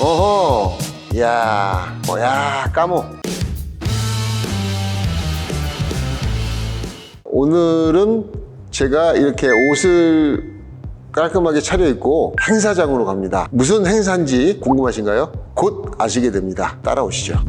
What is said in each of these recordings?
어허. 이야, 뭐야, 까모. 오늘은 제가 이렇게 옷을 깔끔하게 차려입고 행사장으로 갑니다. 무슨 행사인지 궁금하신가요? 곧 아시게 됩니다. 따라오시죠.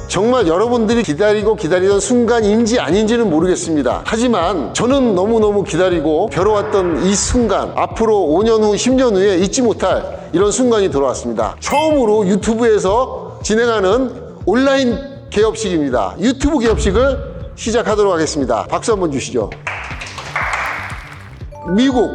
정말 여러분들이 기다리던 순간인지 아닌지는 모르겠습니다. 하지만 저는 너무너무 기다리고 벼러왔던 이 순간, 앞으로 5년 후, 10년 후에 잊지 못할 이런 순간이 돌아왔습니다. 처음으로 유튜브에서 진행하는 온라인 개업식입니다. 유튜브 개업식을 시작하도록 하겠습니다. 박수 한번 주시죠. 미국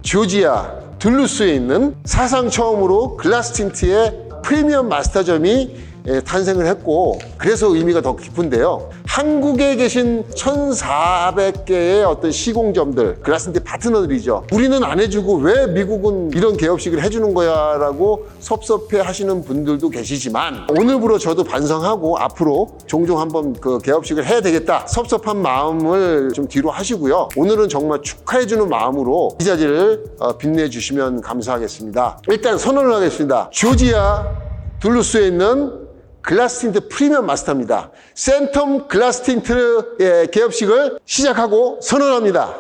조지아 둘루스에 있는 사상 처음으로 글라스 틴트의 프리미엄 마스터점이 탄생을 했고, 그래서 의미가 더 깊은데요. 한국에 계신 1,400개의 어떤 시공점들, 글라스 틴트 파트너들이죠. 우리는 안 해주고 왜 미국은 이런 개업식을 해주는 거야 라고 섭섭해 하시는 분들도 계시지만, 오늘부로 저도 반성하고 앞으로 종종 한번 그 개업식을 해야 되겠다, 섭섭한 마음을 좀 뒤로 하시고요. 오늘은 정말 축하해주는 마음으로 이 자리를 빛내주시면 감사하겠습니다. 일단 선언을 하겠습니다. 조지아 둘루스에 있는 글라스 틴트 프리미엄 마스터입니다. 센텀 글라스 틴트의 개업식을 시작하고 선언합니다.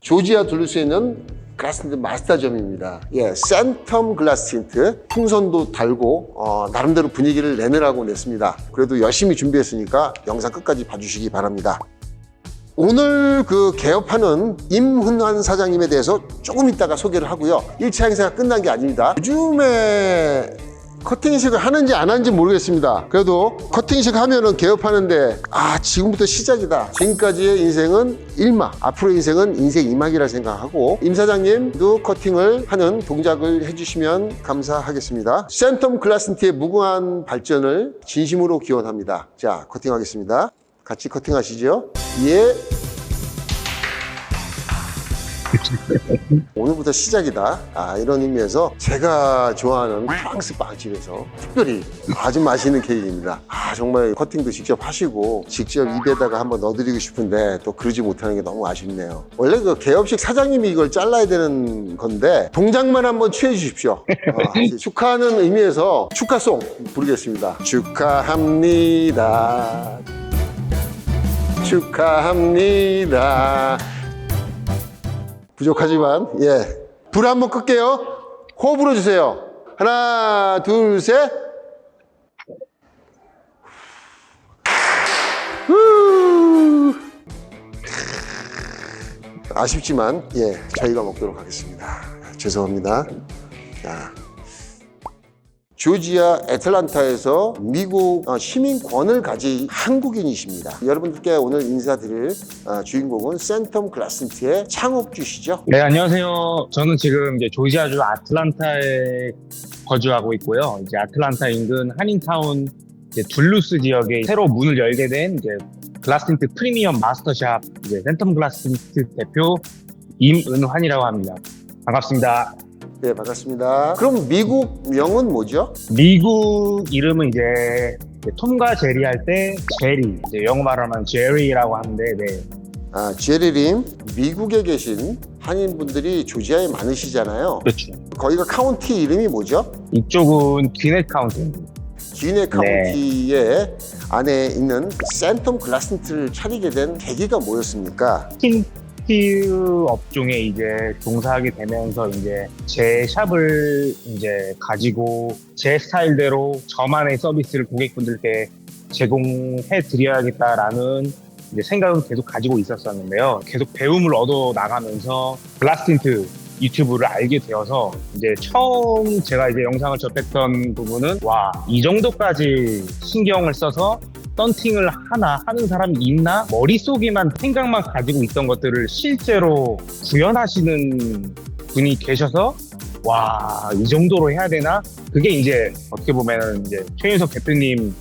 조지아 둘루스에 있는 글라스 틴트 마스터점입니다. 센텀 글라스 틴트, 풍선도 달고 나름대로 분위기를 내느라고 냈습니다. 그래도 열심히 준비했으니까 영상 끝까지 봐주시기 바랍니다. 오늘 그 개업하는 임훈환 사장님에 대해서 조금 이따가 소개를 하고요. 1차 행사가 끝난 게 아닙니다. 요즘에 커팅식을 하는지 안 하는지 모르겠습니다. 그래도 커팅식 하면은 개업하는데 지금부터 시작이다. 지금까지의 인생은 1막, 앞으로의 인생은 인생 2막이라 생각하고, 임 사장님도 커팅을 하는 동작을 해주시면 감사하겠습니다. 센텀 글라스 틴트의 무궁한 발전을 진심으로 기원합니다. 자, 커팅하겠습니다. 같이 커팅하시죠. 예. 오늘부터 시작이다. 이런 의미에서 제가 좋아하는 프랑스 빵집에서 특별히 아주 맛있는 케이크입니다. 정말 커팅도 직접 하시고 직접 입에다가 한번 넣어드리고 싶은데 또 그러지 못하는 게 너무 아쉽네요. 원래 그 개업식 사장님이 이걸 잘라야 되는 건데 동작만 한번 취해 주십시오. 축하하는 의미에서 축하송 부르겠습니다. 축하합니다. 축하합니다. 부족하지만 불 한번 끌게요. 호흡 불어주세요. 하나, 둘, 셋. 아쉽지만 저희가 먹도록 하겠습니다. 죄송합니다. 자. 조지아 애틀란타에서 미국 시민권을 가진 한국인이십니다. 여러분들께 오늘 인사드릴 주인공은 센텀 글라스 틴트의 창업주시죠. 네, 안녕하세요. 저는 지금 이제 조지아주 아틀란타에 거주하고 있고요. 이제 아틀란타 인근 한인타운 이제 둘루스 지역에 새로 문을 열게 된 이제 글라스 틴트 프리미엄 마스터샵 이제 센텀 글라스 틴트 대표 임은환이라고 합니다. 반갑습니다. 네, 반갑습니다. 그럼 미국 명은 뭐죠? 미국 이름은 이제 톰과 제리 할 때 제리, 이제 영어 말하면 제리라고 하는데, 제리님, 미국에 계신 한인분들이 조지아에 많으시잖아요. 그렇죠. 거기가 카운티 이름이 뭐죠? 이쪽은 귀넷 카운티입니다. 귀넷 카운티의 안에 있는 센텀 글라스 틴트를 차리게 된 계기가 뭐였습니까? 업종에 이제 종사하게 되면서 이제 제 샵을 이제 가지고 제 스타일대로 저만의 서비스를 고객분들께 제공해 드려야겠다라는 이제 생각은 계속 가지고 있었었는데요. 계속 배움을 얻어 나가면서 글라스 틴트 유튜브를 알게 되어서 이제 처음 제가 이제 영상을 접했던 부분은 이 정도까지 신경을 써서 썬팅을 하는 사람이 있나? 머릿속에만 생각만 가지고 있던 것들을 실제로 구현하시는 분이 계셔서 이 정도로 해야 되나? 그게 이제 어떻게 보면 이제 최윤석 대표님을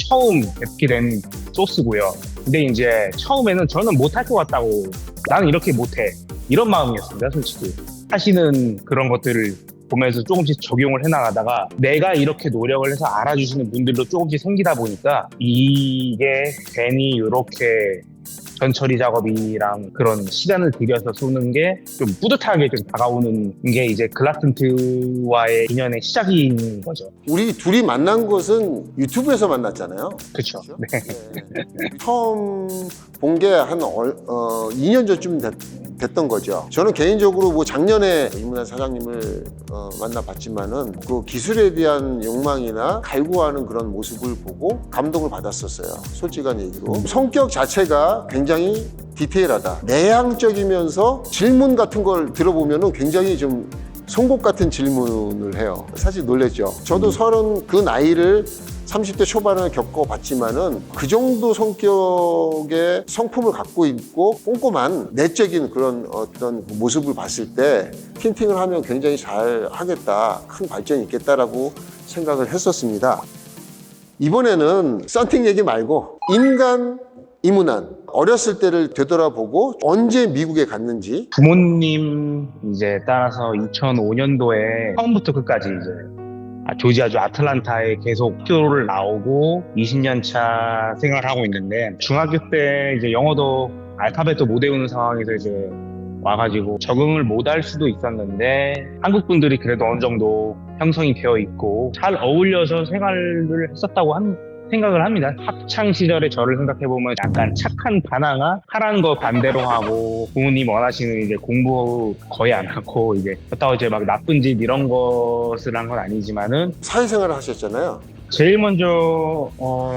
처음 뵙게 된 소스고요. 근데 이제 처음에는 저는 못할 것 같다고, 나는 이렇게 못해, 이런 마음이었습니다. 솔직히 하시는 그런 것들을 보면서 조금씩 적용을 해나가다가 내가 이렇게 노력을 해서 알아주시는 분들도 조금씩 생기다 보니까 이게 괜히 이렇게 전처리 작업이랑 그런 시간을 들여서 쏘는 게 좀 뿌듯하게 좀 다가오는 게 이제 글라스 틴트와의 인연의 시작인 거죠. 우리 둘이 만난 것은 유튜브에서 만났잖아요. 그렇죠. 네. 처음 본 게 한 2년 전쯤 됐던 거죠. 저는 개인적으로 뭐 작년에 이문환 사장님을 만나봤지만은 그 기술에 대한 욕망이나 갈구하는 그런 모습을 보고 감동을 받았었어요. 솔직한 얘기로. 성격 자체가 굉장히 디테일하다. 내향적이면서 질문 같은 걸 들어보면은 굉장히 좀 송곳 같은 질문을 해요. 사실 놀랬죠. 저도 30 그 나이를 30대 초반을 겪어봤지만은 그 정도 성격의 성품을 갖고 있고 꼼꼼한 내적인 그런 어떤 모습을 봤을 때 틴팅을 하면 굉장히 잘 하겠다, 큰 발전이 있겠다라고 생각을 했었습니다. 이번에는 썬팅 얘기 말고 인간 이문환 어렸을 때를 되돌아보고 언제 미국에 갔는지. 부모님 이제 따라서 2005년도에 처음부터 끝까지 이제 조지아주 아틀란타에 계속 학교를 나오고 20년 차 생활하고 있는데, 중학교 때 이제 영어도 알파벳도 못 외우는 상황에서 이제 와가지고 적응을 못 할 수도 있었는데, 한국 분들이 그래도 어느 정도 형성이 되어 있고 잘 어울려서 생활을 했었다고 생각을 합니다. 학창 시절의 저를 생각해보면 약간 착한 반항아, 하라는 거 반대로 하고, 부모님 원하시는 이제 공부 거의 안 하고, 이제 그렇다고 이제 막 나쁜 짓 이런 것을 한 건 아니지만은, 사회생활을 하셨잖아요. 제일 먼저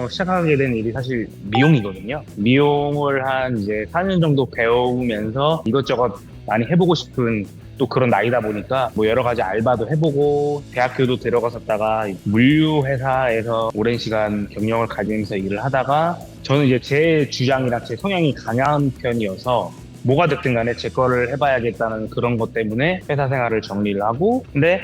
시작하게 된 일이 사실 미용이거든요. 미용을 한 이제 4년 정도 배우면서 이것저것 많이 해보고 싶은 또 그런 나이다 보니까 뭐 여러 가지 알바도 해보고 대학교도 들어갔었다가 물류 회사에서 오랜 시간 경력을 가지면서 일을 하다가, 저는 이제 제 주장이랑 제 성향이 강한 편이어서 뭐가 됐든 간에 제 거를 해봐야겠다는 그런 것 때문에 회사 생활을 정리를 하고, 근데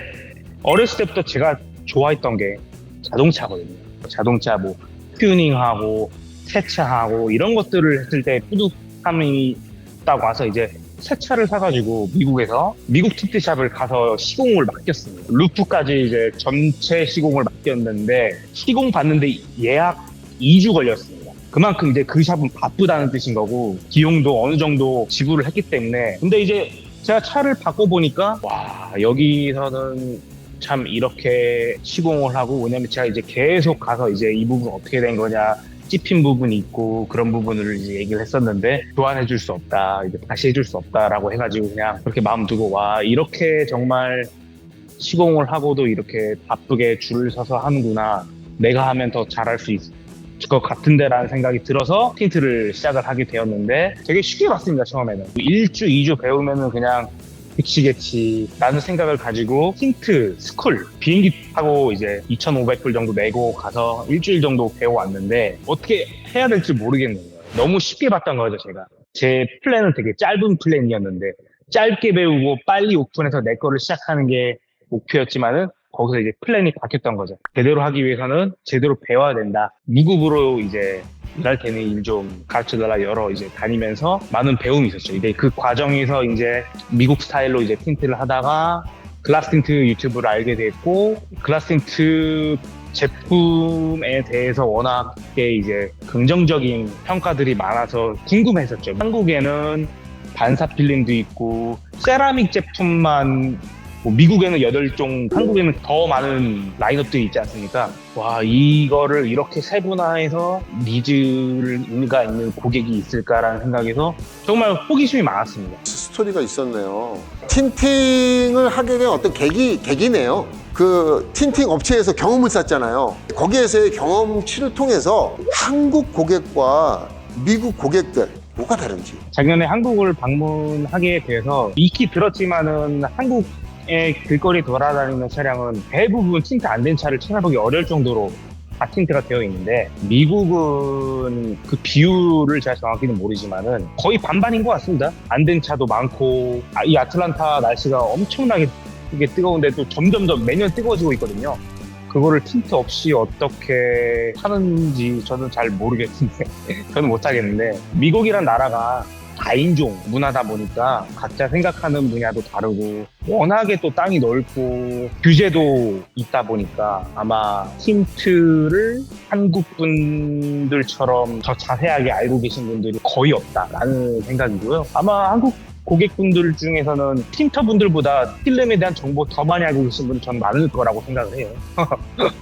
어렸을 때부터 제가 좋아했던 게 자동차거든요. 자동차 뭐 튜닝하고 세차하고 이런 것들을 했을 때 뿌듯함이 딱 와서 이제 새 차를 사가지고 미국에서 미국 틴트샵을 가서 시공을 맡겼습니다. 루프까지 이제 전체 시공을 맡겼는데, 시공 받는데 예약 2주 걸렸습니다. 그만큼 이제 그 샵은 바쁘다는 뜻인 거고 비용도 어느 정도 지불을 했기 때문에. 근데 이제 제가 차를 바꿔보니까 와, 여기서는 참 이렇게 시공을 하고, 왜냐면 제가 이제 계속 가서 이제 이 부분 어떻게 된 거냐, 찝힌 부분이 있고 그런 부분을 이제 얘기를 했었는데, 교환해 줄 수 없다, 이제 다시 해줄 수 없다라고 해가지고 그냥 그렇게 마음 두고, 와, 이렇게 정말 시공을 하고도 이렇게 바쁘게 줄을 서서 하는구나, 내가 하면 더 잘할 수 있을 것 같은데라는 생각이 들어서 틴트를 시작을 하게 되었는데, 되게 쉽게 봤습니다. 처음에는 1주 2주 배우면은 그냥 미치겠지 라는 생각을 가지고 틴트 스쿨 비행기 타고 이제 2,500불 정도 내고 가서 일주일 정도 배워왔는데, 어떻게 해야 될지 모르겠는 거예요. 너무 쉽게 봤던 거죠. 제가 제 플랜은 되게 짧은 플랜이었는데, 짧게 배우고 빨리 오픈해서 내 거를 시작하는 게 목표였지만은 거기서 이제 플랜이 바뀌었던 거죠. 제대로 하기 위해서는 제대로 배워야 된다. 무급으로 이제 일할 때는 일 좀 가르쳐달라 여러 이제 다니면서 많은 배움이 있었죠. 이제 그 과정에서 이제 미국 스타일로 이제 틴트를 하다가 글라스 틴트 유튜브를 알게 됐고, 글라스 틴트 제품에 대해서 워낙에 이제 긍정적인 평가들이 많아서 궁금했었죠. 한국에는 반사 필름도 있고 세라믹 제품만 미국에는 8종, 한국에는 더 많은 라인업들이 있지 않습니까? 와, 이거를 이렇게 세분화해서 니즈가 있는 고객이 있을까라는 생각에서 정말 호기심이 많았습니다. 스토리가 있었네요. 틴팅을 하게 된 어떤 계기네요. 그 틴팅 업체에서 경험을 쌓잖아요. 거기에서의 경험치를 통해서 한국 고객과 미국 고객들 뭐가 다른지. 작년에 한국을 방문하게 돼서 익히 들었지만은 한국의 길거리 돌아다니는 차량은 대부분 틴트 안 된 차를 찾아보기 어려울 정도로 다 틴트가 되어 있는데, 미국은 그 비율을 제가 정확히는 모르지만은 거의 반반인 것 같습니다. 안 된 차도 많고, 이 아틀란타 날씨가 엄청나게 뜨거운데 또 점점 더 매년 뜨거워지고 있거든요. 그거를 틴트 없이 어떻게 하는지 저는 잘 모르겠는데 저는 못하겠는데, 미국이란 나라가 다인종 문화다 보니까 각자 생각하는 분야도 다르고 워낙에 또 땅이 넓고 규제도 있다 보니까 아마 틴트를 한국 분들처럼 더 자세하게 알고 계신 분들이 거의 없다라는 생각이고요. 아마 한국 고객분들 중에서는 틴터분들보다 필름에 대한 정보 더 많이 알고 계신 분이 전 많을 거라고 생각을 해요.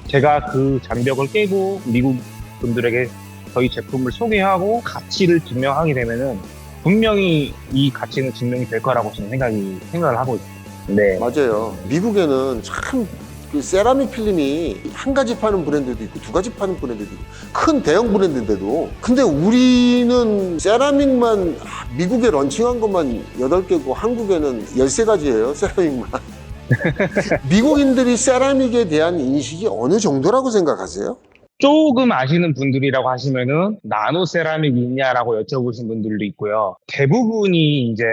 제가 그 장벽을 깨고 미국 분들에게 저희 제품을 소개하고 가치를 증명하게 되면은 분명히 이 가치는 증명이 될 거라고 저는 생각을 하고 있어요. 네. 맞아요. 미국에는 참 그 세라믹 필름이 한 가지 파는 브랜드도 있고 두 가지 파는 브랜드도 있고 큰 대형 브랜드인데도 근데 우리는 세라믹만 미국에 런칭한 것만 8개고 한국에는 13가지예요. 세라믹만. 미국인들이 세라믹에 대한 인식이 어느 정도라고 생각하세요? 조금 아시는 분들이라고 하시면은 나노 세라믹이 있냐라고 여쭤보신 분들도 있고요. 대부분이 이제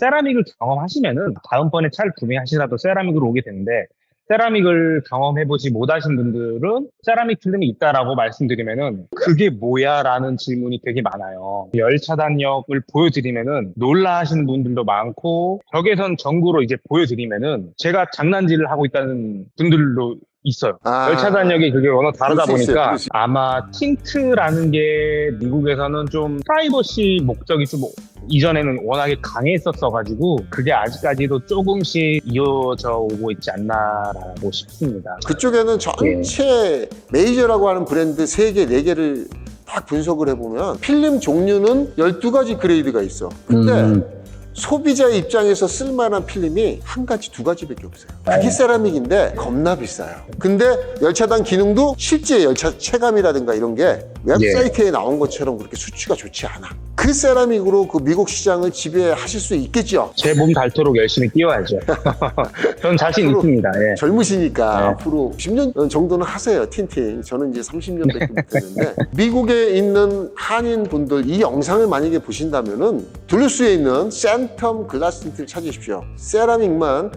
세라믹을 경험하시면은 다음번에 차를 구매하시라도 세라믹으로 오게 되는데 세라믹을 경험해보지 못하신 분들은 세라믹 필름이 있다라고 말씀드리면은 그게 뭐야? 라는 질문이 되게 많아요. 열 차단력을 보여드리면은 놀라하시는 분들도 많고 벽에선 전구로 이제 보여드리면은 제가 장난질을 하고 있다는 분들도 있어요. 열 차단력이 그게 워낙 다르다 그럴 수 있어요. 보니까 그럴 수 있어요. 아마 틴트라는 게 미국에서는 좀 프라이버시 목적이 좀 이전에는 워낙에 강했었어가지고 그게 아직까지도 조금씩 이어져 오고 있지 않나라고 싶습니다. 그쪽에는 전체 메이저라고 하는 브랜드 3개, 4개를 딱 분석을 해보면 필름 종류는 12가지 그레이드가 있어. 근데 소비자의 입장에서 쓸만한 필름이 한 가지, 두 가지밖에 없어요. 그게 세라믹인데 겁나 비싸요. 근데 열차단 기능도 실제 열차 체감이라든가 이런 게 웹사이트에 나온 것처럼 그렇게 수치가 좋지 않아. 그 세라믹으로 그 미국 시장을 지배하실 수 있겠죠. 제 몸 닳도록 열심히 뛰어야죠. 전 자신 있습니다. 예. 젊으시니까 앞으로 10년 정도는 하세요. 틴팅. 저는 이제 30년밖에 못 했는데 미국에 있는 한인 분들 이 영상을 만약에 보신다면은 둘루스에 있는 센텀 글라스 틴트를 찾으십시오. 세라믹만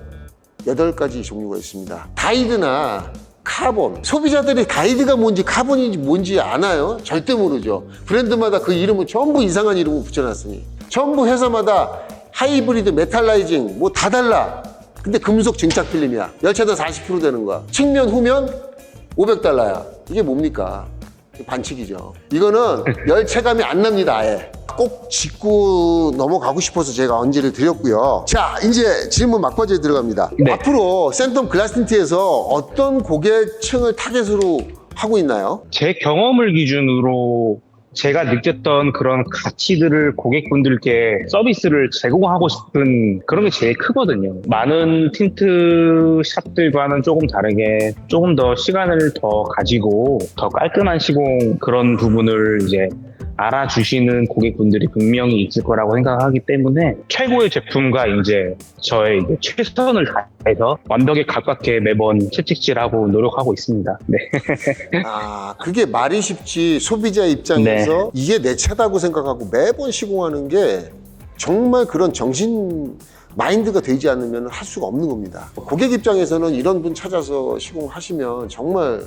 8가지 종류가 있습니다. 다이드나 카본. 소비자들이 다이드가 뭔지 카본인지 뭔지 아나요? 절대 모르죠. 브랜드마다 그 이름은 전부 이상한 이름을 붙여놨으니. 전부 회사마다 하이브리드, 메탈라이징 뭐 다 달라. 근데 금속 증착 필름이야. 열차단 40% 되는 거야. 측면, 후면 500달러야. 이게 뭡니까? 반칙이죠. 이거는 열체감이 안 납니다, 아예. 꼭 짚고 넘어가고 싶어서 제가 언지를 드렸고요. 자, 이제 질문 막바지에 들어갑니다. 네. 앞으로 센텀 글라스 틴트에서 어떤 고객층을 타겟으로 하고 있나요? 제 경험을 기준으로 제가 느꼈던 그런 가치들을 고객분들께 서비스를 제공하고 싶은 그런 게 제일 크거든요. 많은 틴트 샵들과는 조금 다르게 조금 더 시간을 더 가지고 더 깔끔한 시공 그런 부분을 이제 알아주시는 고객분들이 분명히 있을 거라고 생각하기 때문에 최고의 제품과 이제 저의 이제 최선을 다해서 완벽에 가깝게 매번 채찍질하고 노력하고 있습니다. 네. 아, 그게 말이 쉽지 소비자 입장에서 이게 내 차다고 생각하고 매번 시공하는 게 정말 그런 정신 마인드가 되지 않으면 할 수가 없는 겁니다. 고객 입장에서는 이런 분 찾아서 시공하시면 정말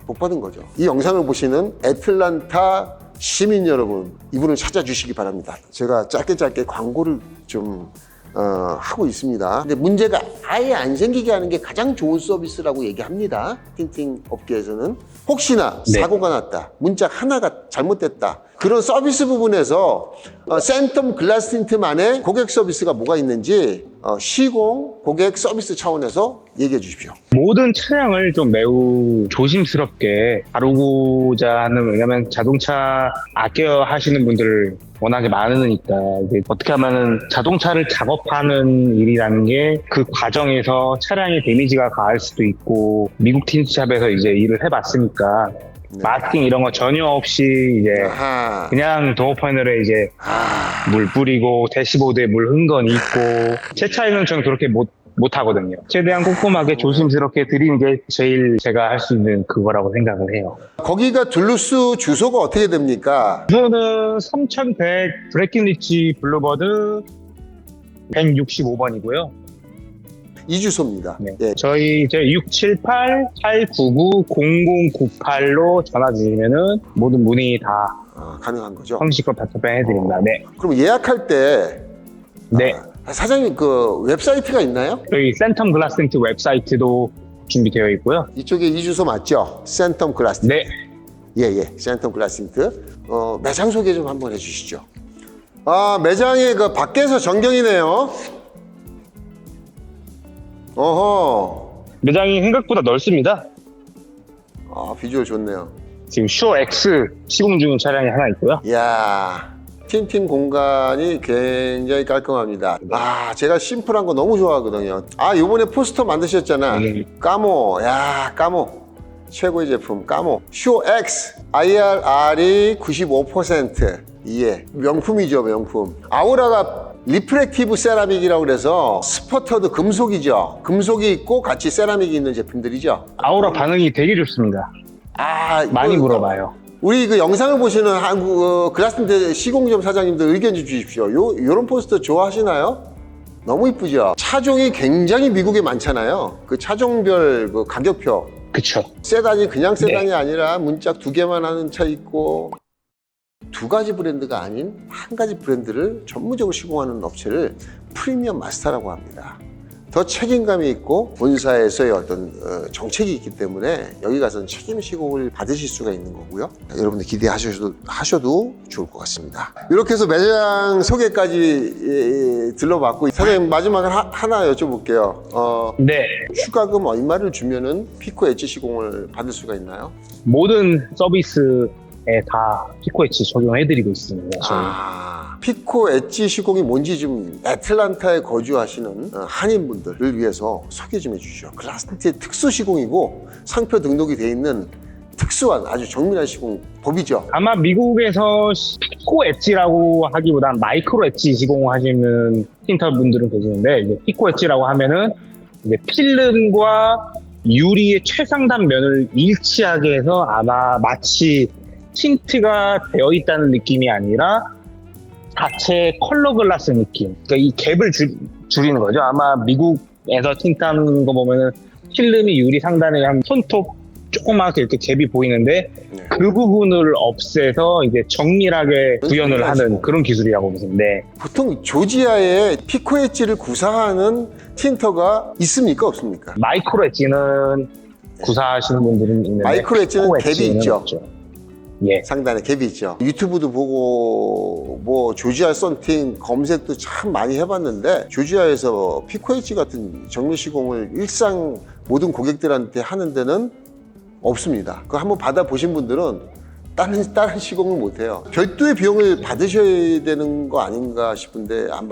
복 받은 거죠. 이 영상을 보시는 애틀란타 시민 여러분, 이분을 찾아주시기 바랍니다. 제가 짧게 광고를 좀 하고 있습니다. 근데 문제가 아예 안 생기게 하는 게 가장 좋은 서비스라고 얘기합니다. 틴팅 업계에서는. 혹시나 사고가 났다, 문짝 하나가 잘못됐다, 그런 서비스 부분에서 센텀 글라스 틴트만의 고객 서비스가 뭐가 있는지 시공 고객 서비스 차원에서 얘기해 주십시오. 모든 차량을 좀 매우 조심스럽게 다루고자 하는, 왜냐면 자동차 아껴 하시는 분들 워낙에 많으니까 이제 어떻게 하면은 자동차를 작업하는 일이라는 게 그 과정에서 차량에 데미지가 가할 수도 있고, 미국 틴트샵에서 이제 일을 해봤으니까 마스킹 이런 거 전혀 없이 이제 그냥 도어 패널에 이제 물 뿌리고 대시보드에 물 흥건히 있고, 제 차에는 저는 그렇게 못 하거든요. 최대한 꼼꼼하게 조심스럽게 드리는 게 제일 제가 할 수 있는 그거라고 생각을 해요. 거기가 둘루스 주소가 어떻게 됩니까? 주소는 3100 브레킨리치 블루버드 165번이고요. 이 주소입니다. 네. 예. 저희 이제 678-899-0098로 전화 주시면은 모든 문의 다 가능한 거죠. 성실껏 답변 해드립니다. 네. 그럼 예약할 때 네. 사장님 그 웹사이트가 있나요? 저희 센텀 글라스 틴트 웹사이트도 준비되어 있고요. 이쪽에 이 주소 맞죠? 센텀 글라스 틴트. 네. 예. 센텀 글라스 틴트. 매장 소개 좀 한번 해주시죠. 매장이 그 밖에서 전경이네요. 어허. 매장이 생각보다 넓습니다. 비주얼 좋네요. 지금 쇼 X 시공 중인 차량이 하나 있고요. 이야, 틴팅 공간이 굉장히 깔끔합니다. 제가 심플한 거 너무 좋아하거든요. 요번에 포스터 만드셨잖아. 까모, 까모. 최고의 제품, 까모. 쇼 X, IRR이 95%. 예, 명품이죠, 명품. 아우라가 리프렉티브 세라믹이라고 그래서 스퍼터도 금속이죠. 금속이 있고 같이 세라믹이 있는 제품들이죠. 아우라 반응이 되게 좋습니다. 많이 물어봐요. 우리 그 영상을 보시는 한국 글라스틴트 시공점 사장님들 의견 좀 주십시오. 요런 포스터 좋아하시나요? 너무 이쁘죠? 차종이 굉장히 미국에 많잖아요. 그 차종별 그 가격표. 그쵸. 세단이 그냥 세단이 아니라 문짝 2개만 하는 차 있고, 2가지 브랜드가 아닌 1가지 브랜드를 전문적으로 시공하는 업체를 프리미엄 마스터라고 합니다. 더 책임감이 있고 본사에서의 어떤 정책이 있기 때문에 여기 가서는 책임 시공을 받으실 수가 있는 거고요. 여러분들 기대하셔도 좋을 것 같습니다. 이렇게 해서 매장 소개까지 들러봤고, 사장님 마지막으로 하나 여쭤볼게요. 네. 추가금 얼마를 주면은 피코 엣지 시공을 받을 수가 있나요? 모든 서비스에 다 피코 엣지 적용해드리고 있습니다. 저희. 피코 엣지 시공이 뭔지 좀 애틀란타에 거주하시는 한인분들을 위해서 소개 좀 해주시죠. 글라스틴트의 특수 시공이고 상표 등록이 돼 있는 특수한 아주 정밀한 시공 법이죠. 아마 미국에서 피코 엣지라고 하기보단 마이크로 엣지 시공하시는 틴터 분들은 계시는데, 이제 피코 엣지라고 하면은 이제 필름과 유리의 최상단 면을 일치하게 해서 아마 마치 틴트가 되어 있다는 느낌이 아니라 자체 컬러 글라스 느낌. 그러니까 이 갭을 줄이는 거죠. 아마 미국에서 틴트하는 거 보면은 필름이 유리 상단에 한 손톱 조그맣게 이렇게 갭이 보이는데, 그 부분을 없애서 이제 정밀하게 구현을 하는 그런 기술이라고 보시면 돼. 보통 조지아에 피코 엣지를 구사하는 틴터가 있습니까? 없습니까? 마이크로 엣지는 구사하시는 분들은 있는데, 마이크로 엣지는 피코 갭이 엣지는 있죠. 없죠. 예. 상단에 갭이 있죠. 유튜브도 보고 뭐 조지아 썬팅 검색도 참 많이 해봤는데, 조지아에서 피코 엣지 같은 정밀 시공을 일상 모든 고객들한테 하는 데는 없습니다. 그거 한번 받아보신 분들은 다른 시공을 못해요. 별도의 비용을 받으셔야 되는 거 아닌가 싶은데 안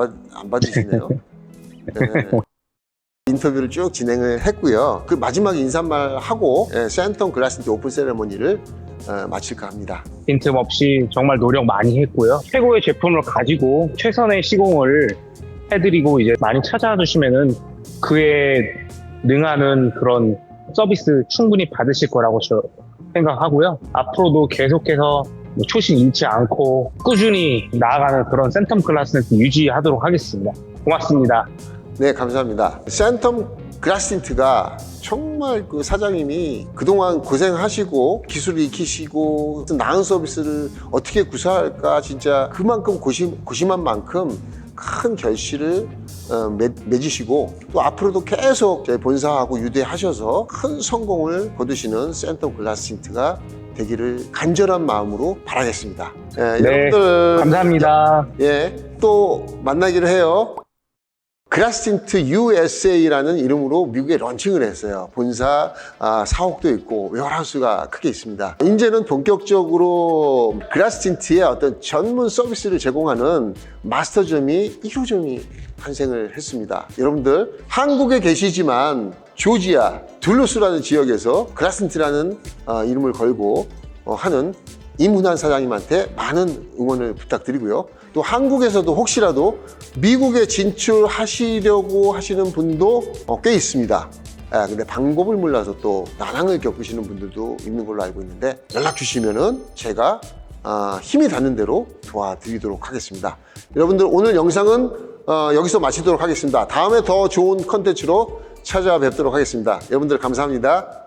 받으시네요. 네. 인터뷰를 쭉 진행을 했고요. 그 마지막 인사말 하고 센텀 글라스틴트 오픈 세레머니를 마칠까 합니다. 빈틈없이 정말 노력 많이 했고요. 최고의 제품을 가지고 최선의 시공을 해드리고 이제 많이 찾아와 주시면은 그에 능하는 그런 서비스 충분히 받으실 거라고 생각하고요. 앞으로도 계속해서 초심 잃지 않고 꾸준히 나아가는 그런 센텀 클래스를 유지하도록 하겠습니다. 고맙습니다. 네, 감사합니다. 센텀 글라스틴트가 정말 그 사장님이 그동안 고생하시고 기술을 익히시고 나은 서비스를 어떻게 구사할까 진짜 그만큼 고심한 만큼 큰 결실을 맺으시고 또 앞으로도 계속 저희 본사하고 유대하셔서 큰 성공을 거두시는 센텀 글라스틴트가 되기를 간절한 마음으로 바라겠습니다. 네, 여러분들 감사합니다. 또 만나기로 해요. 글라스틴트 USA라는 이름으로 미국에 런칭을 했어요. 본사 사옥도 있고 웨어하우스가 크게 있습니다. 이제는 본격적으로 글라스틴트의 어떤 전문 서비스를 제공하는 마스터점이 1호점이 탄생을 했습니다. 여러분들 한국에 계시지만 조지아 둘루스라는 지역에서 글라스틴트라는 이름을 걸고 하는 이문환 사장님한테 많은 응원을 부탁드리고요. 또 한국에서도 혹시라도 미국에 진출하시려고 하시는 분도 꽤 있습니다. 근데 방법을 몰라서 또 난항을 겪으시는 분들도 있는 걸로 알고 있는데 연락 주시면은 제가 힘이 닿는 대로 도와드리도록 하겠습니다. 여러분들 오늘 영상은 여기서 마치도록 하겠습니다. 다음에 더 좋은 컨텐츠로 찾아뵙도록 하겠습니다. 여러분들 감사합니다.